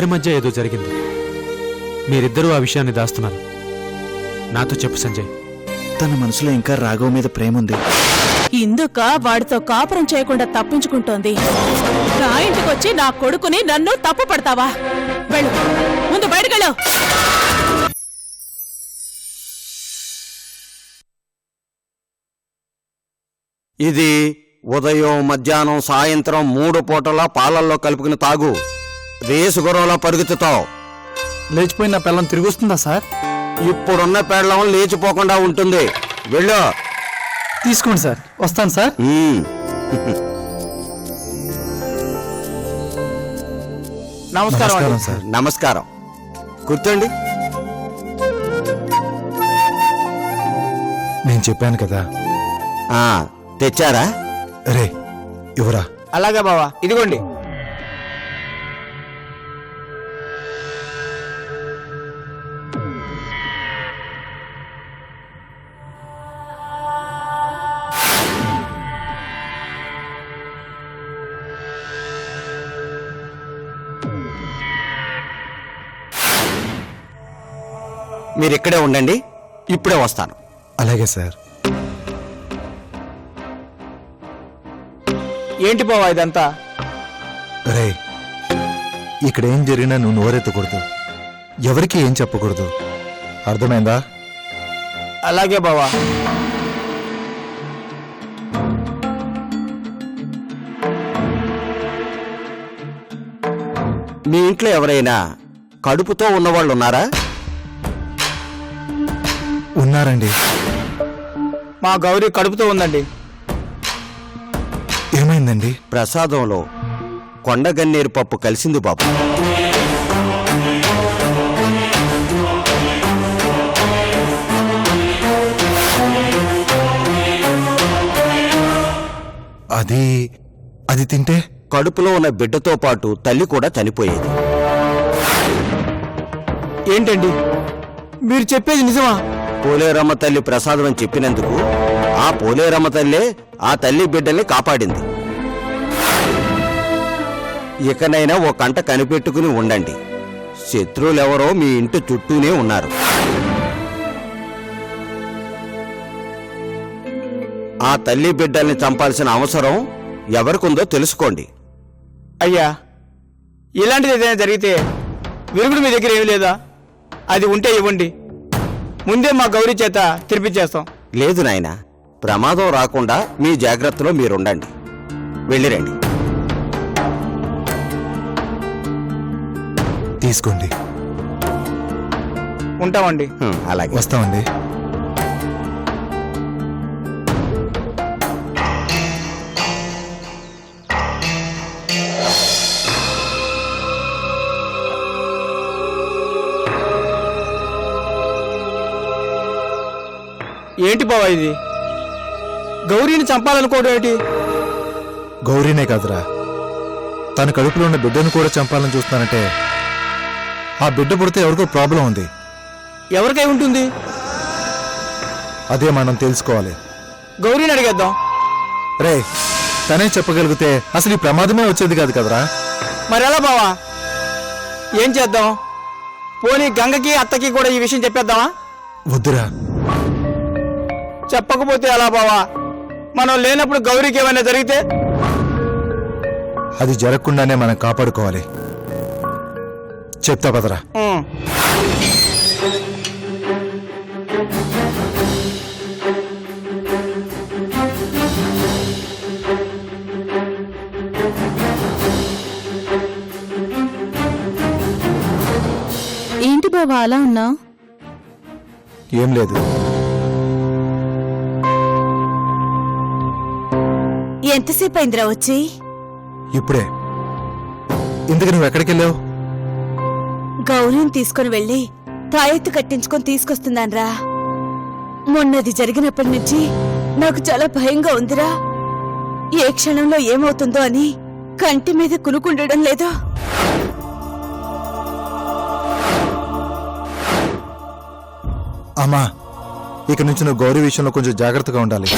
మనిద్దరి మధ్య ఏదో జరిగింది. మీరిద్దరూ ఆ విషయాన్ని దాస్తున్నారు. నాతో చెప్పు సంజయ్. తన మనసులో ఇంకా రాఘవ్ మీద ప్రేమ ఉంది. ఇందుక వాడితో కాపురం చేయకుండా తప్పించుకుంటోంది. నా ఇంటికొచ్చి నా కొడుకుని నన్ను తప్పు పడతావా? వెళ్ళు, ముందు బయటకెళ్ళు. ఇది ఉదయం, మధ్యాహ్నం, సాయంత్రం 3 పూటలా పాలల్లో కలుపుకుని తాగు. రేసు గుర్రంలో పరుగుతావు. లేచిపోయిన పిల్లం తిరిగి వస్తుందా సార్? ఇప్పుడున్న పెళ్ళం లేచిపోకుండా ఉంటుంది. వెళ్ళు. తీసుకోండి సార్. వస్తాను సార్. నమస్కారం సార్. నమస్కారం. కూర్చోండి. నేను చెప్పాను కదా. తెచ్చారా? రే ఇవరా. అలాగే బావా, ఇదిగోండి. మీరు ఇక్కడే ఉండండి, ఇప్పుడే వస్తాను. అలాగే సార్. ఏంటి బావా ఇదంతా? రే ఇక్కడ ఏం జరిగినా నువ్వు నోరెత్తకూడదు, ఎవరికి ఏం చెప్పకూడదు, అర్థమైందా? అలాగే బావా. మీ ఇంట్లో ఎవరైనా కడుపుతో ఉన్నవాళ్ళు ఉన్నారా? ఉన్నారండి. మా గౌరీ కడుపుతో ఉందండి. ఏమైందండి? ప్రసాదంలో కొండగన్నేరు పప్పు కలిసింది బాబు. అది తింటే కడుపులో ఉన్న బిడ్డతో పాటు తల్లి కూడా చనిపోయేది. ఏంటండి మీరు చెప్పేది నిజమా? పోలేరమ్మ తల్లి ప్రసాదం అని చెప్పినందుకు ఆ పోలేరమ్మ తల్లే ఆ తల్లి బిడ్డల్ని కాపాడింది. ఇకనైనా ఓ కంట కనిపెట్టుకుని ఉండండి. శత్రువులెవరో మీ ఇంటి చుట్టూనే ఉన్నారు. ఆ తల్లి బిడ్డల్ని చంపాల్సిన అవసరం ఎవరికుందో తెలుసుకోండి. అయ్యా, ఇలాంటిది ఏదైనా జరిగితే విరుగుడు మీ దగ్గర ఏమీ లేదా? అది ఉంటే ఇవ్వండి, ముందే మా గౌరీ చేత తినిపించేస్తాం. లేదు నాయనా, ప్రమాదం రాకుండా మీ జాగ్రత్తలో మీరుండండి. వెళ్ళిరండి. తీసుకోండి. ఉంటామండి. అలాగే. వస్తామండి. ఏంటి బావా ఇది? గౌరీని చంపాలనుకోవడం ఏంటి? గౌరీనే కాదురా, తన కడుపులో ఉన్న బిడ్డను కూడా చంపాలని చూస్తున్నానంటే ఆ బిడ్డ పుడితే ఎవరికో ప్రాబ్లం ఉంది. ఎవరికై ఉంటుంది? అదే మనం తెలుసుకోవాలి. గౌరీని అడిగేద్దాం. రే, తనే చెప్పగలిగితే అసలు ఈ ప్రమాదమే వచ్చేది కాదు కదరా. మరెలా బావా? ఏం చేద్దాం? పోనీ గంగకి అత్తకి కూడా ఈ విషయం చెప్పేద్దామా? వద్దురా. చెప్పకపోతే ఎలా బావా? మనం లేనప్పుడు గౌరీకి ఏమైనా జరిగితే? అది జరగకుండానే మనం కాపాడుకోవాలి. చెప్తా పదరా. ఏంటి బావా అలా ఉన్నా? ఏం లేదు. ఎంతసేపు అయిందిరా వచ్చి? ఇప్పుడే. ఇందుకు నువ్వు ఎక్కడికి వెళ్ళావు? గౌరీని తీసుకుని వెళ్ళి తాయెత్తు కట్టించుకొని తీసుకొస్తున్నాన్రా. మొన్నది జరిగినప్పటి నుంచి నాకు చాలా భయంగా ఉందిరా. ఏ క్షణంలో ఏమవుతుందో అని కంటి మీద కునుకుండడం లేదు. అమ్మా, ఇక నుంచి నువ్వు గౌరీ విషయంలో కొంచెం జాగ్రత్తగా ఉండాలి.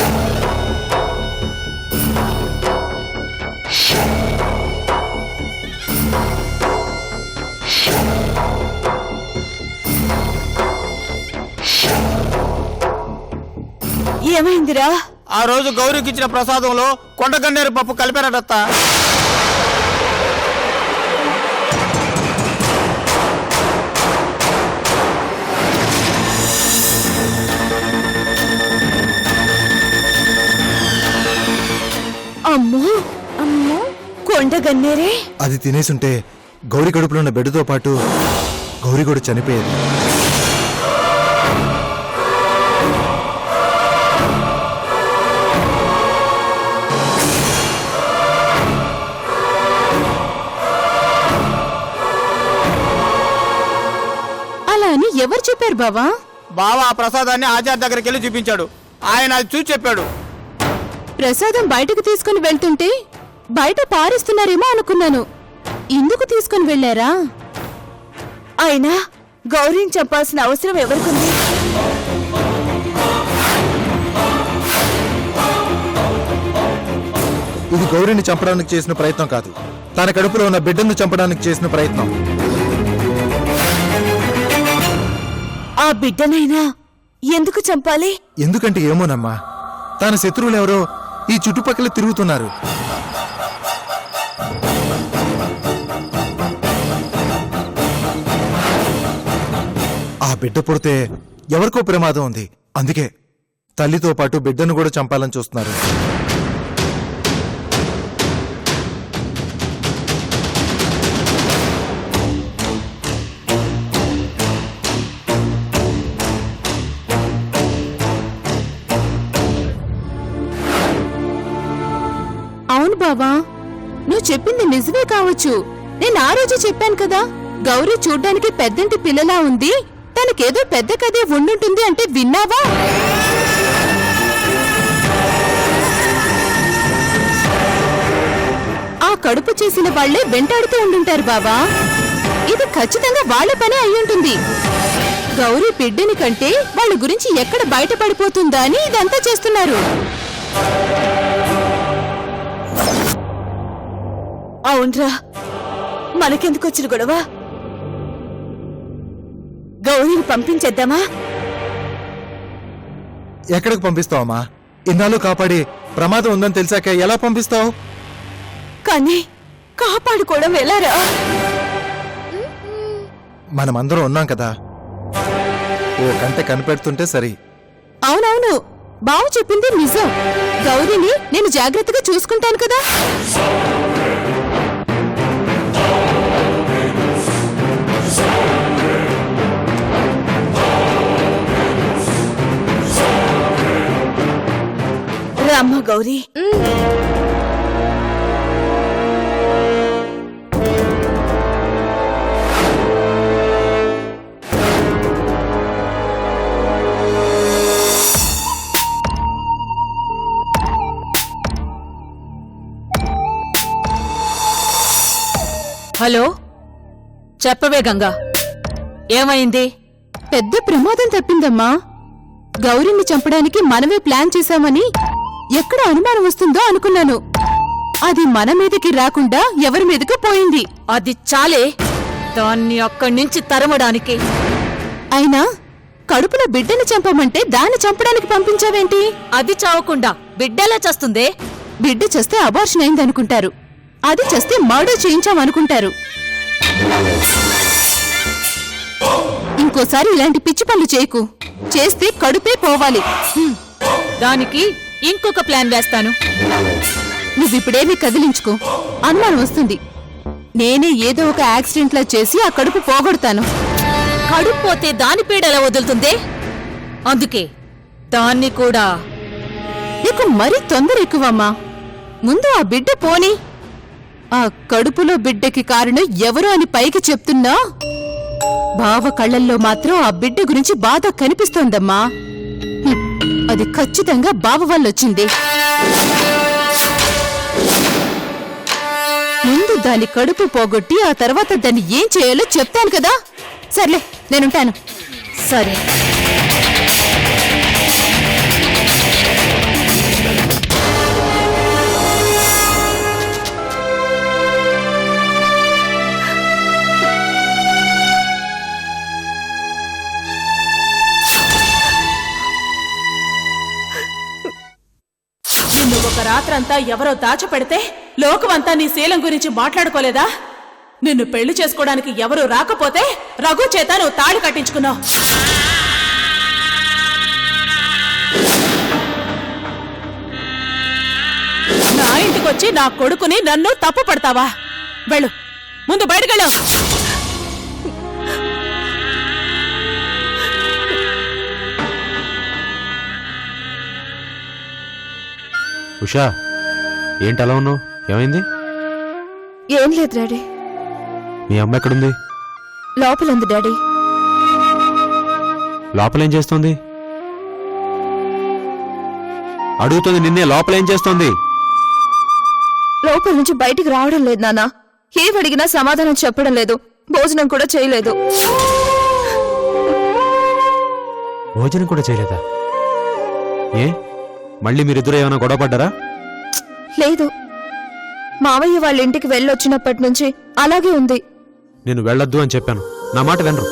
ఏమైందిరా? ఆ రోజు గౌరీకి ఇచ్చిన ప్రసాదంలో కొండగన్నేరు పప్పు కలిపారటత్త. అమ్మో అమ్మో, కొండగన్నేరే. అది తినేసుంటే గౌరీ కడుపులో ఉన్న బిడ్డతో పాటు గౌరీ కూడా చనిపోయేది. అలా అని ఎవరు చెప్పారు బావా? బావ ఆ ప్రసాదాన్ని ఆచార్య దగ్గరికి వెళ్ళి చూపించాడు. ఆయన అది చూసి చెప్పాడు. ప్రసాదం బయటకు తీసుకుని వెళ్తుంటే బయట పారిస్తున్నారేమో అనుకున్నాను. ఇందుకు తీసుకుని వెళ్లారా? అయినా గౌరీని చంపాల్సిన అవసరం ఎవరికుంది? ఇది గౌరీని చంపడానికి చేసిన ప్రయత్నం కాదు, తన కడుపులో ఉన్న బిడ్డను చంపడానికి చేసిన ప్రయత్నం. ఆ బిడ్డనైనా ఎందుకు చంపాలి? ఎందుకంటే ఏమోనమ్మా, తన శత్రువులెవరో ఈ చుట్టుపక్కల తిరుగుతున్నారు. ఆ బిడ్డ పుడితే ఎవరికో ప్రమాదం ఉంది. అందుకే తల్లితో పాటు బిడ్డను కూడా చంపాలని చూస్తున్నారు. అవును బావా, నువ్వు చెప్పింది నిజమే కావచ్చు. నేను ఆ రోజు చెప్పాను కదా, గౌరీ చూడ్డానికి పెద్దంటి పిల్లలా ఉంది, తనకేదో పెద్ద కథే ఉండుంటుంది అంటే విన్నావా? ఆ కడుపు చేసిన వాళ్లే వెంటాడుతూ ఉండుంటారు బావా. ఇది ఖచ్చితంగా వాళ్ల పనే అయ్యుంటుంది. గౌరీ బిడ్డని కంటే వాళ్ళ గురించి ఎక్కడ బయటపడిపోతుందా అని ఇదంతా చేస్తున్నారు. అవునరా, మనకెందుకు వచ్చిన గొడవ? గౌరీని పంపించేద్దామా? ఎక్కడికి పంపిస్తావమ్మా? ఇన్నాళ్ళు కాపాడి ప్రమాదం ఉందని తెలిసాక ఎలా పంపిస్తావు? కానీ కాపాడుకోవడం ఎలారా? మనమందరం ఉన్నాం కదా, ఓ కంట కనిపెడుతుంటే సరి. అవునవును, బావ చెప్పింది నిజం. గౌరీని నేను జాగ్రత్తగా చూసుకుంటాను కదా. రామ్మ గౌరీ. హలో, చెప్పవే గంగా, ఏమైంది? పెద్ద ప్రమాదం తప్పిందమ్మా. గౌరీని చంపడానికి మనమే ప్లాన్ చేశామని ఎక్కడ అనుమానం వస్తుందో అనుకున్నాను. అది మన మీదకి రాకుండా ఎవరి మీదకి పోయింది. అది చాలే దాన్ని అక్కడి నుంచి తరమడానికి. అయినా కడుపులో బిడ్డని చంపమంటే దాన్ని చంపడానికి పంపించావేంటి? అది చావకుండా బిడ్డలా చేస్తుందే. బిడ్డ చేస్తే అబార్షన్ అయిందనుకుంటారు, అది చేస్తే మర్డర్ చేయించామనుకుంటారు. ఇంకోసారి ఇలాంటి పిచ్చి పనులు చేయకు. చేస్తే కడుపే పోవాలి. దానికి ఇంకొక ప్లాన్ వేస్తాను. నువ్విప్పుడేమీ కదిలించుకో, అనుమానం వస్తుంది. నేనే ఏదో ఒక యాక్సిడెంట్ లా చేసి ఆ కడుపు పోగొడతాను. కడుపు పోతే దాని పీడలా వదులుతుందే, అందుకే దాన్ని కూడా. నీకు మరీ తొందర ఎక్కువమ్మా. ముందు ఆ బిడ్డ పోని. ఆ కడుపులో బిడ్డకి కారణం ఎవరు అని పైకి చెప్తున్నా, బావ కళ్ళల్లో మాత్రం ఆ బిడ్డ గురించి బాధ కనిపిస్తోందమ్మా. అది ఖచ్చితంగా బావ వల్లొచ్చింది. ముందు దాని కడుపు పోగొట్టి ఆ తర్వాత దాన్ని ఏం చేయాలో చెప్తాను కదా. సర్లే, నేనుంటాను. సరే. ఆస్తంతా ఎవరో దాచిపెడితే లోకమంతా నీ శీలం గురించి మాట్లాడుకోలేదా? నిన్ను పెళ్లి చేసుకోవడానికి ఎవరూ రాకపోతే రఘు చేత నువ్వు తాళి కట్టించుకున్నావు. నా ఇంటికొచ్చి నా కొడుకుని నన్ను తప్పు పడతావా? వెళ్ళు, ముందు బయటకెళ్ళు. ఉషా, ఏంటి అలా ఉన్నావు? ఏమైంది? ఏం లేదు డాడీ. మీ అమ్మ ఎక్కడుంది? లోపలుంది డాడీ. లోపలేం చేస్తోంది? అడుగుతుంది నిన్నే, లోపలేం చేస్తోంది? లోపల నుంచి బయటికి రావడం లేదు నాన్న. ఏమడిగినా సమాధానం చెప్పడం లేదు. భోజనం కూడా చేయలేదు. భోజనం కూడా చేయలేదా? ఏ, మళ్ళీ మీరిద్దరు ఏమైనా గొడవ పడ్డారా? లేదు, మావయ్య వాళ్ళ ఇంటికి వెళ్ళొచ్చినప్పటి నుంచి అలాగే ఉంది. నేను వెళ్ళొద్దు అని చెప్పాను, నా మాట వినరు.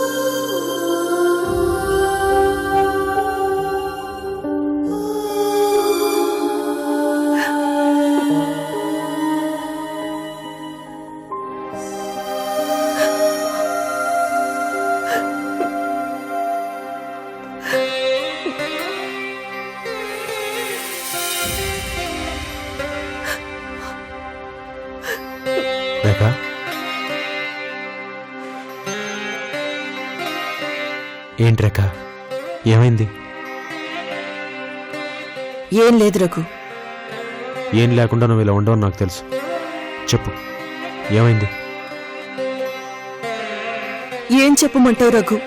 రేఖ, ఏంటి రేఖ, ఏమైంది? ఏం లేదు రఘు. ఏం లేకుండా నువ్వు ఇలా ఉండవు నాకు తెలుసు. చెప్పు, ఏమైంది? ఏం చెప్పమంటావు రఘు?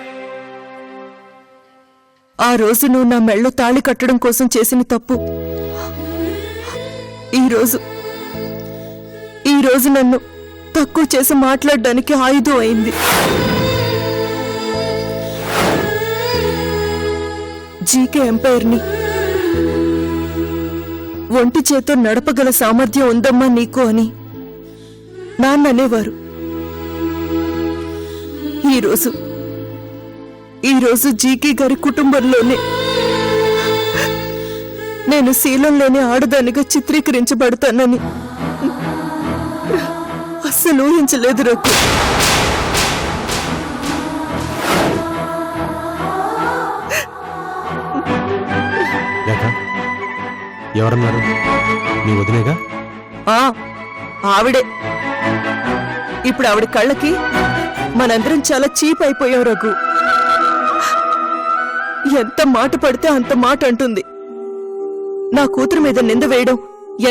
ఆ రోజు నువ్వు నా మెళ్ళో తాళి కట్టడం కోసం చేసిన తప్పు ఈ రోజు నన్ను తక్కువ చేసి మాట్లాడడానికి ఆయుధం అయింది. జీకే ఎంపైర్ని ఒంటి చేతో నడపగల సామర్థ్యం ఉందమ్మా నీకు అని నాన్న అనేవారు. ఈరోజు జీకే గారి కుటుంబంలోనే నేను శీలం లేని ఆడదానిగా చిత్రీకరించబడతానని అస్సలు ఊహించలేదు రఘు. ఎవరన్నారు? నీ వదిలేగా? ఆవిడే. ఇప్పుడు ఆవిడ కళ్ళకి మనందరం చాలా చీప్ అయిపోయాం రఘు. ఎంత మాట పడితే అంత మాట అంటుంది. నా కూతురు మీద నింద వేయడం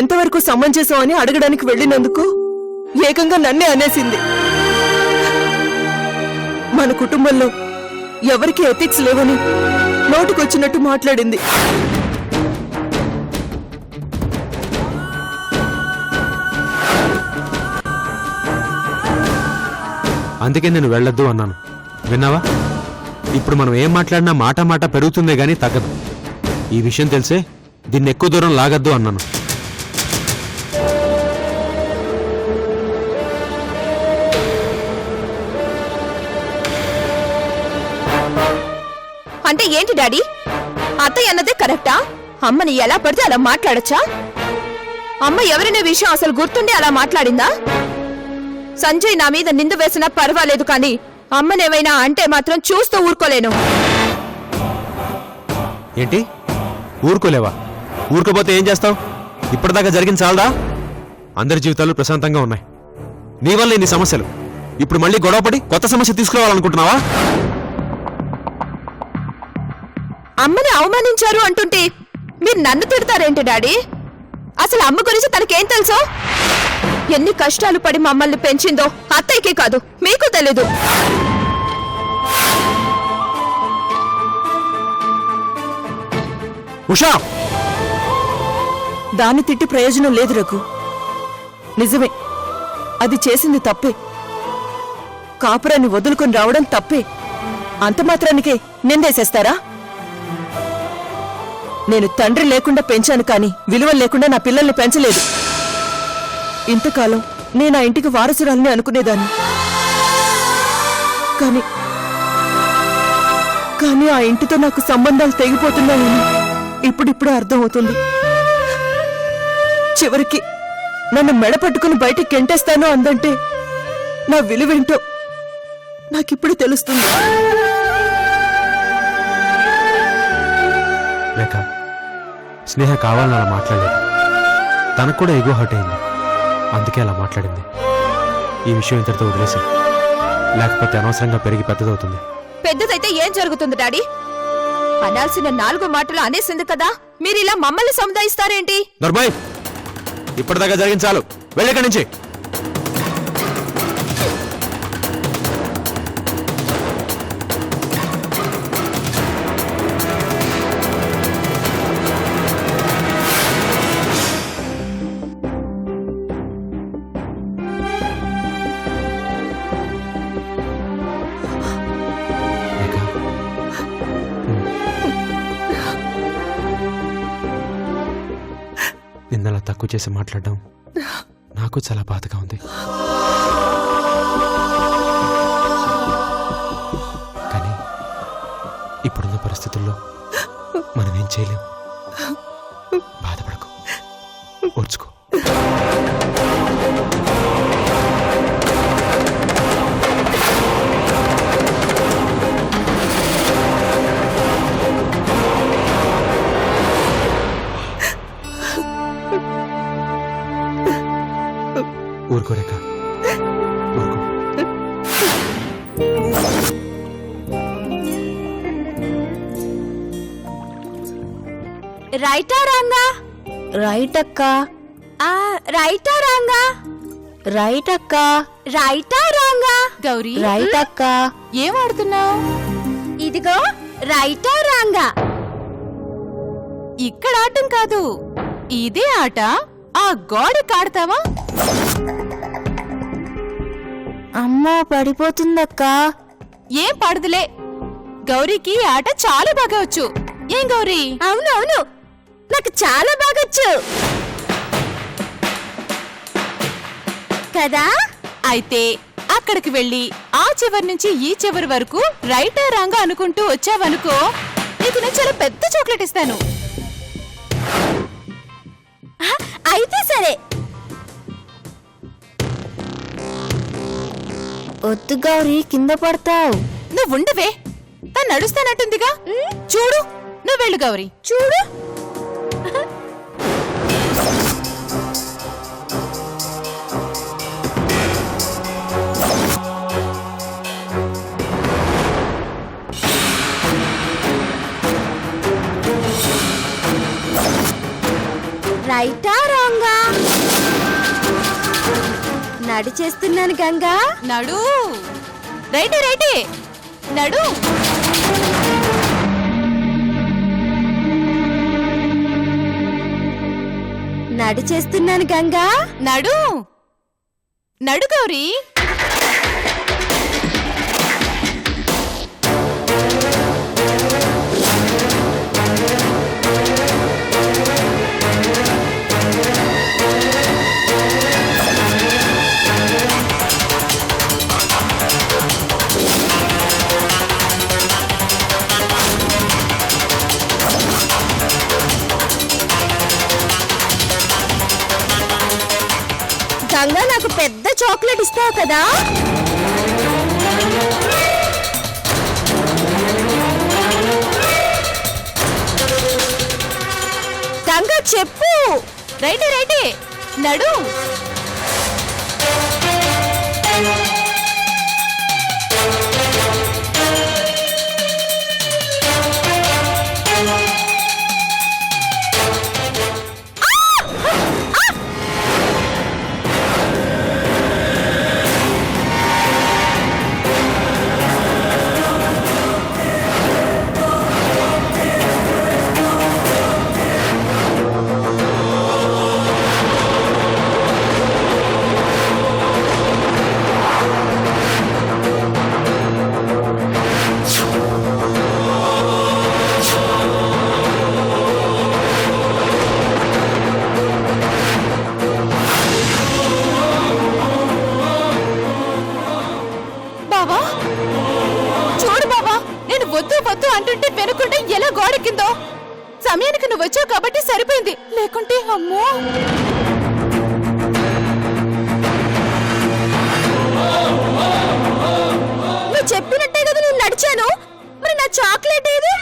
ఎంతవరకు సమంజసం అని అడగడానికి వెళ్ళినందుకు ఏకంగా నన్నే అనేసింది. మన కుటుంబంలో ఎవరికి ఎథిక్స్ లేవని నోటికొచ్చినట్టు మాట్లాడింది. అందుకే నేను వెళ్ళొద్దు అన్నాను, విన్నావా? ఇప్పుడు మనం ఏం మాట్లాడినా మాట మాట పెరుగుతుందే గానీ తగ్గదు. ఈ విషయం తెలిసే దీన్ని ఎక్కువ దూరం లాగద్దు అన్నాను. అంటే ఏంటి డాడీ? అత్తయ్య అన్నదే కరెక్టా? అమ్మని ఎలా పడితే అలా మాట్లాడచ్చా? అమ్మ ఎవరినే విషయం అసలు గుర్తుండి అలా మాట్లాడిందా? సంజయ్ నా మీద నింద వేసినా పర్వాలేదు, కానీ అమ్మనేమైనా అంటే మాత్రం చూస్తూ ఊరుకోలేను. ఏంటి ఊరుకోలేవా? ఊరుకోపోతే ఏం చేస్తావు? ఇప్పటిదాకా జరిగింది చాలదా? అందరి జీవితాలు ప్రశాంతంగా ఉన్నాయి, నీ వల్ల ఇన్ని సమస్యలు. ఇప్పుడు మళ్ళీ గొడవపడి కొత్త సమస్య తీసుకురావాలనుకుంటున్నావా? అమ్మని అవమానించారు అంటుంటే మీరు నన్ను తిడతారేంటి డాడీ? అసలు అమ్మ గురించి తనకేం తెలుసు? ఎన్ని కష్టాలు పడి మమ్మల్ని పెంచిందో అత్తయ్యకే కాదు మీకు తెలీదు. ఉషా, దాన్ని తిట్టి ప్రయోజనం లేదు రఘు. నిజమే, అది చేసింది తప్పే. కాపురాన్ని వదులుకొని రావడం తప్పే. అంత మాత్రానికే నిందేసేస్తారా? నేను తండ్రి లేకుండా పెంచాను, కానీ విలువలు లేకుండా నా పిల్లల్ని పెంచలేదు. ఇంతకాలం నేను ఆ ఇంటికి వారసురాలని అనుకునేదాన్ని, కానీ ఆ ఇంటితో నాకు సంబంధాలు తెగిపోతున్నాయని ఇప్పుడిప్పుడే అర్థమవుతుంది. చివరికి నన్ను మెడ పట్టుకుని బయటికి గెంటేస్తాను అందంటే నా విలువేంటో నాకిప్పుడు తెలుస్తుంది. రేఖ, స్నేహ కావాలని అలా మాట్లాడలేదు. తనకు కూడా ఎగో హర్ట్ అయింది, అందుకే అలా మాట్లాడింది. ఈ విషయం ఇంతటితో వదిలేసి, లేకపోతే అనవసరంగా పెరిగి పెద్దదవుతుంది. పెద్దదైతే ఏం జరుగుతుంది డాడీ? అనాల్సిన 4 మాటలు అనేసింది కదా, మీరిలా మమ్మల్ని సముదాయిస్తారేంటి? నర్మయ్, ఇప్పటిదాకా జరిగింది చాలు, వెళ్ళిక్కడి నుంచి. నిన్నలా తక్కువ చేసి మాట్లాడడం నాకు చాలా బాధగా ఉంది. కానీ ఇప్పుడున్న పరిస్థితుల్లో మనం ఏం చేయలేం. బాధపడకు, ఓర్చుకో. ఊరుకో రేఖ, ఊరుకో. రైటా రాంగా? రైట్ అక్క. రైటా రాంగా? రైట్ అక్క. రైటా రాంగా? గౌరీ, రైట్ అక్క. ఏం ఆడుతున్నావు? ఇదిగో రైటా రాంగా. ఇక్కడ ఆటం కాదు, ఇదే ఆట. ఆ గోడకి ఆడతావా? అమ్మో, పడిపోతుందక్క. ఏం పడదులే, గౌరీకి ఈ ఆట చాలా బాగా వచ్చు. ఏం గౌరీ? అవునవును, నాకు చాలా బాగొచ్చు కదా. అయితే అక్కడికి వెళ్ళి ఆ చివరి నుంచి ఈ చివరి వరకు రైటా రాంగా అనుకుంటూ వచ్చావనుకో, నీకు నేను చాలా పెద్ద చాక్లెట్ ఇస్తాను. అయితే సరే. వద్దు గౌరీ, కింద పడతావు. నువ్వు ఉండవే, తను నడుస్తానంటుందిగా. చూడు, నువ్వు వెళ్ళు గౌరీ. చూడు. రైటా రాంగా? నడిచేస్తున్నాను గంగా. నడు. రైటే రైటే, నడు. నడిచేస్తున్నాను గంగా. నడు. నడు గౌరీ. గంగా, నాకు పెద్ద చాక్లెట్ ఇస్తావు కదా? గంగా చెప్పు. రైటే రైటే, నడు. వద్దు అంటుంటే వెనుకుంటే ఎలా గోడెక్కిందో. సమయానికి నువ్వు వచ్చావు కాబట్టి సరిపోయింది, లేకుంటే అమ్మో. వచ్చాను, మరి నా చాక్లెట్ ఏది?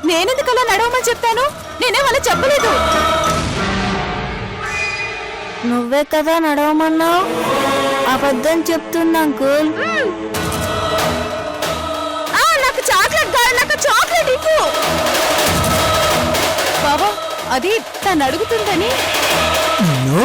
నేనెందుకు అలా నడవమని చెప్తాను? నేనేం అలా చెప్పలేదు. నువ్వే కదా నడవమన్నావు. అబద్ధం చెప్తున్నా అంకుల్. నాకు చాక్లెట్ కావాలి, నాకు చాక్లెట్ ఇవ్వు. బాబా, అది తను అడుగుతుందని. నిన్ను